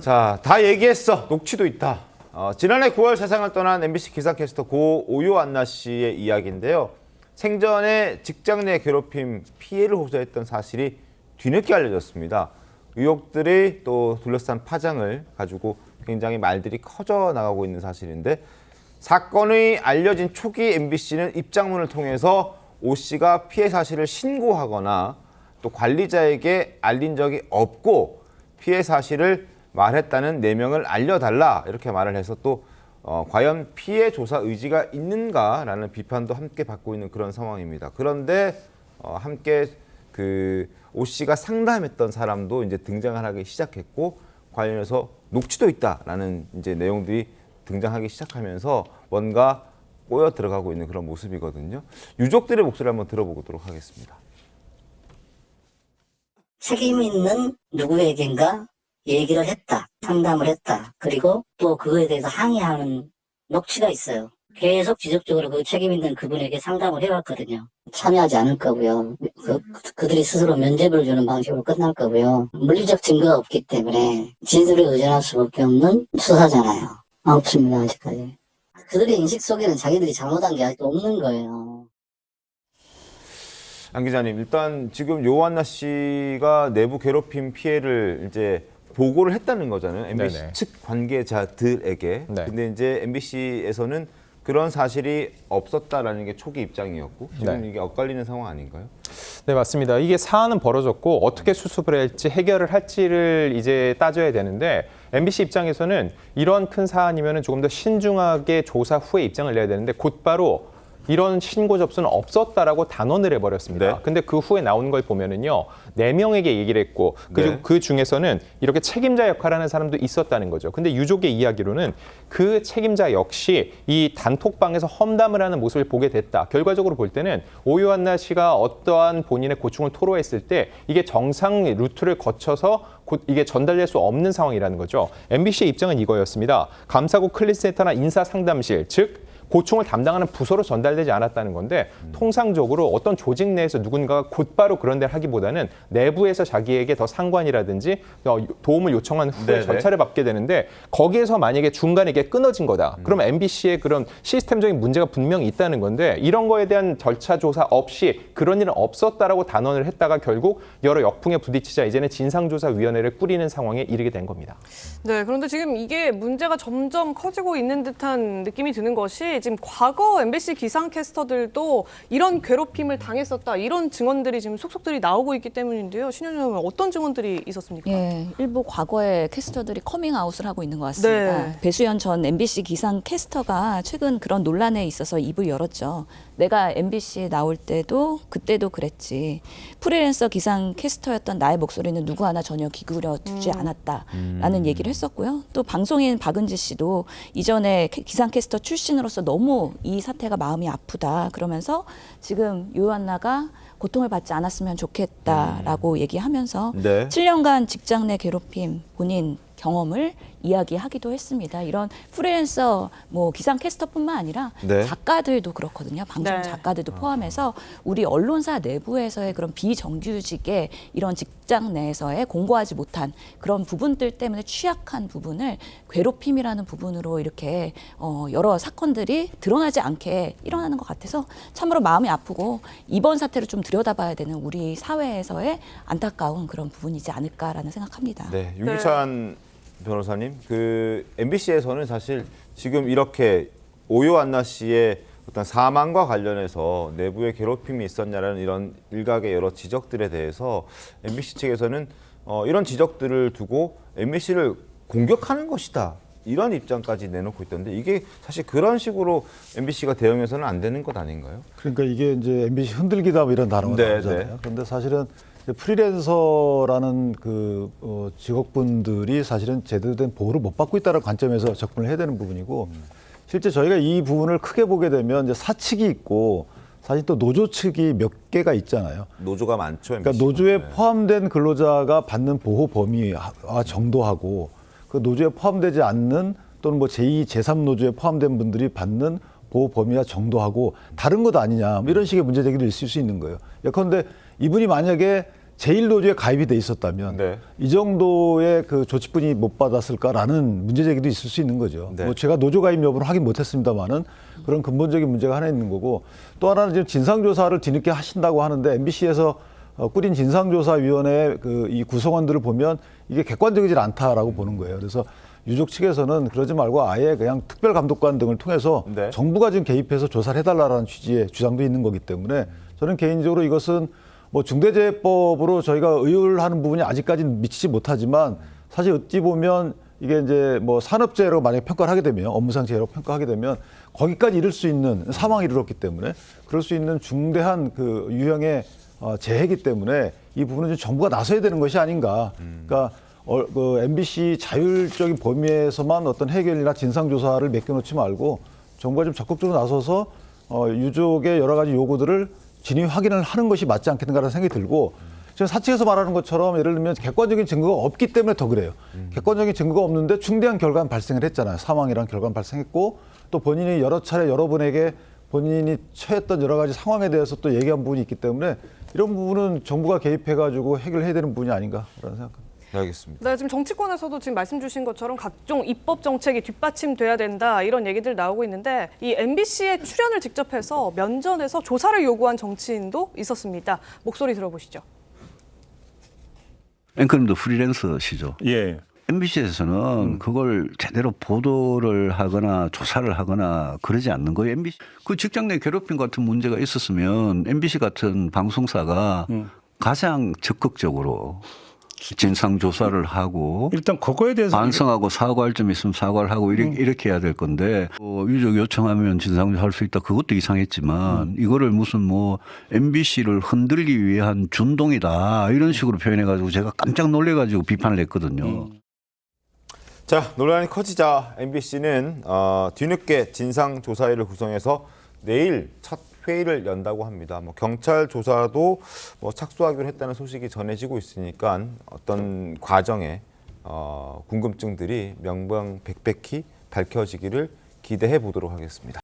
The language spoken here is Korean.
자, 다 얘기했어. 녹취도 있다. 지난해 9월 세상을 떠난 MBC 기상캐스터 고 오요안나 씨의 이야기인데요. 생전에 직장 내 괴롭힘 피해를 호소했던 사실이 뒤늦게 알려졌습니다. 의혹들이 또 둘러싼 파장을 가지고 굉장히 말들이 커져 나가고 있는 사실인데, 사건이 알려진 초기 MBC는 입장문을 통해서 오 씨가 피해 사실을 신고하거나 또 관리자에게 알린 적이 없고 피해 사실을 말했다는 내명을 알려달라 이렇게 말을 해서 또 과연 피해 조사 의지가 있는가라는 비판도 함께 받고 있는 그런 상황입니다. 그런데 함께 오 씨가 상담했던 사람도 이제 등장을 하기 시작했고, 관련해서 녹취도 있다라는 이제 내용들이 등장하기 시작하면서 뭔가 꼬여 들어가고 있는 그런 모습이거든요. 유족들의 목소리를 한번 들어보도록 하겠습니다. 책임 있는 누구에겐가 얘기를 했다, 상담을 했다. 그리고 또 그거에 대해서 항의하는 녹취가 있어요. 계속 지속적으로 그 책임 있는 그분에게 상담을 해왔거든요. 참여하지 않을 거고요. 그들이 스스로 면죄부를 주는 방식으로 끝날 거고요. 물리적 증거가 없기 때문에 진술에 의존할 수밖에 없는 수사잖아요. 없습니다, 아직까지. 그들의 인식 속에는 자기들이 잘못한 게 아직도 없는 거예요. 안 기자님, 일단 지금 요안나 씨가 내부 괴롭힘 피해를 이제 보고를 했다는 거잖아요. MBC 네네. 측 관계자들에게. 네. 근데 이제 MBC에서는 그런 사실이 없었다라는 게 초기 입장이었고, 지금 네. 이게 엇갈리는 상황 아닌가요? 네, 맞습니다. 이게 사안은 벌어졌고 어떻게 수습을 할지 해결을 할지를 이제 따져야 되는데, MBC 입장에서는 이런 큰 사안이면 조금 더 신중하게 조사 후에 입장을 내야 되는데 곧바로 이런 신고 접수는 없었다라고 단언을 해버렸습니다. 네. 근데 그 후에 나온 걸 보면은요, 4명에게 얘기를 했고, 그리고 네. 그 중에서는 이렇게 책임자 역할을 하는 사람도 있었다는 거죠. 근데 유족의 이야기로는 그 책임자 역시 이 단톡방에서 험담을 하는 모습을 보게 됐다. 결과적으로 볼 때는 오요안나 씨가 어떠한 본인의 고충을 토로했을 때 이게 정상 루트를 거쳐서 곧 이게 전달될 수 없는 상황이라는 거죠. MBC의 입장은 이거였습니다. 감사국 클리센터나 인사상담실, 즉 고충을 담당하는 부서로 전달되지 않았다는 건데, 통상적으로 어떤 조직 내에서 누군가가 곧바로 그런 데를 하기보다는 내부에서 자기에게 더 상관이라든지 도움을 요청한 후에 네네. 절차를 밟게 되는데, 거기에서 만약에 중간에 이게 끊어진 거다. 그러면 MBC의 그런 시스템적인 문제가 분명히 있다는 건데, 이런 거에 대한 절차 조사 없이 그런 일은 없었다라고 단언을 했다가 결국 여러 역풍에 부딪히자 이제는 진상조사위원회를 꾸리는 상황에 이르게 된 겁니다. 네, 그런데 지금 이게 문제가 점점 커지고 있는 듯한 느낌이 드는 것이, 지금 과거 MBC 기상캐스터들도 이런 괴롭힘을 당했었다, 이런 증언들이 지금 속속들이 나오고 있기 때문인데요. 신현영 어떤 증언들이 있었습니까? 예, 일부 과거의 캐스터들이 커밍아웃을 하고 있는 것 같습니다. 네. 배수연 전 MBC 기상캐스터가 최근 그런 논란에 있어서 입을 열었죠. 내가 MBC에 나올 때도 그때도 그랬지. 프리랜서 기상캐스터였던 나의 목소리는 누구 하나 전혀 기울여주지 않았다라는 얘기를 했었고요. 또 방송인 박은지 씨도 이전에 기상캐스터 출신으로서 너무 이 사태가 마음이 아프다 그러면서 지금 요안나가 고통을 받지 않았으면 좋겠다라고 얘기하면서 네. 7년간 직장 내 괴롭힘 본인 경험을 이야기하기도 했습니다. 이런 프리랜서 기상캐스터뿐만 아니라 네. 작가들도 그렇거든요. 방송 네. 작가들도 포함해서 우리 언론사 내부에서의 그런 비정규직의 이런 직장 내에서의 공고하지 못한 그런 부분들 때문에 취약한 부분을 괴롭힘이라는 부분으로 이렇게 여러 사건들이 드러나지 않게 일어나는 것 같아서 참으로 마음이 아프고, 이번 사태를 좀 들여다봐야 되는 우리 사회에서의 안타까운 그런 부분이지 않을까라는 생각합니다. 네, 유기찬 변호사님, MBC에서는 사실 지금 이렇게 오요안나 씨의 어떤 사망과 관련해서 내부에 괴롭힘이 있었냐라는 이런 일각의 여러 지적들에 대해서 MBC 측에서는 이런 지적들을 두고 MBC를 공격하는 것이다, 이런 입장까지 내놓고 있던데, 이게 사실 그런 식으로 MBC가 대응해서는 안 되는 것 아닌가요? 그러니까 이게 이제 MBC 흔들기다 뭐 이런 단어가 네, 나오잖아요. 네. 그런데 사실은 프리랜서라는 직업분들이 사실은 제대로 된 보호를 못 받고 있다는 관점에서 접근을 해야 되는 부분이고, 실제 저희가 이 부분을 크게 보게 되면 이제 사측이 있고 사실 또 노조 측이 몇 개가 있잖아요. 노조가 많죠, 그러니까 MBC 가. 노조에 네. 포함된 근로자가 받는 보호 범위와 정도하고 그 노조에 포함되지 않는 또는 제2, 제3 노조에 포함된 분들이 받는 보호 범위와 정도하고 다른 것 아니냐, 뭐 이런 식의 문제 제기도 있을 수 있는 거예요. 예컨대 이분이 만약에 제1노조에 가입이 돼 있었다면 네. 이 정도의 그 조치뿐이 못 받았을까라는 문제 제기도 있을 수 있는 거죠. 네. 뭐 제가 노조 가입 여부는 확인 못했습니다만은 그런 근본적인 문제가 하나 있는 거고 또 하나는 지금 진상조사를 뒤늦게 하신다고 하는데 MBC에서 꾸린 진상조사위원회 그 이 구성원들을 보면 이게 객관적이질 않다라고 보는 거예요. 그래서 유족 측에서는 그러지 말고 아예 그냥 특별감독관 등을 통해서 네. 정부가 지금 개입해서 조사를 해달라는 취지의 주장도 있는 거기 때문에 저는 개인적으로 이것은 뭐 중대재해법으로 저희가 의율하는 부분이 아직까지는 미치지 못하지만 사실 어찌 보면 이게 이제 뭐 산업재해로 만약에 평가를 하게 되면 업무상 재해로 평가하게 되면 거기까지 이를 수 있는 사망이 이르렀기 때문에 그럴 수 있는 중대한 그 유형의 재해이기 때문에 이 부분은 좀 정부가 나서야 되는 것이 아닌가. 그러니까 그 MBC 자율적인 범위에서만 어떤 해결이나 진상조사를 맡겨놓지 말고 정부가 좀 적극적으로 나서서 유족의 여러 가지 요구들을 진위 확인을 하는 것이 맞지 않겠는가라는 생각이 들고 지금 사측에서 말하는 것처럼 예를 들면 객관적인 증거가 없기 때문에 더 그래요. 객관적인 증거가 없는데 중대한 결과는 발생을 했잖아요. 사망이라는 결과는 발생했고 또 본인이 여러 차례 여러분에게 본인이 처했던 여러 가지 상황에 대해서 또 얘기한 부분이 있기 때문에 이런 부분은 정부가 개입해가지고 해결해야 되는 부분이 아닌가라는 생각합니다. 알겠습니다. 네, 지금 정치권에서도 지금 말씀 주신 것처럼 각종 입법 정책이 뒷받침돼야 된다 이런 얘기들 나오고 있는데 이 MBC에 출연을 직접 해서 면전에서 조사를 요구한 정치인도 있었습니다. 목소리 들어보시죠. 앵커님도 프리랜서시죠? 예. MBC에서는 그걸 제대로 보도를 하거나 조사를 하거나 그러지 않는 거예요. MBC 그 직장 내 괴롭힘 같은 문제가 있었으면 MBC 같은 방송사가 가장 적극적으로 진상 조사를 하고 일단 그거에 대해서 반성하고 사과할 점 있으면 사과를 하고 이렇게 해야 될 건데 유족 요청하면 진상조사 할 수 있다. 그것도 이상했지만 이거를 무슨 뭐 MBC를 흔들기 위한 준동이다 이런 식으로 표현해가지고 제가 깜짝 놀래가지고 비판을 했거든요. 자, 논란이 커지자 MBC는 뒤늦게 진상조사위를 구성해서 내일 첫 회의를 연다고 합니다. 뭐 경찰 조사도 뭐 착수하기로 했다는 소식이 전해지고 있으니까 어떤 과정에 궁금증들이 명명백백히 밝혀지기를 기대해 보도록 하겠습니다.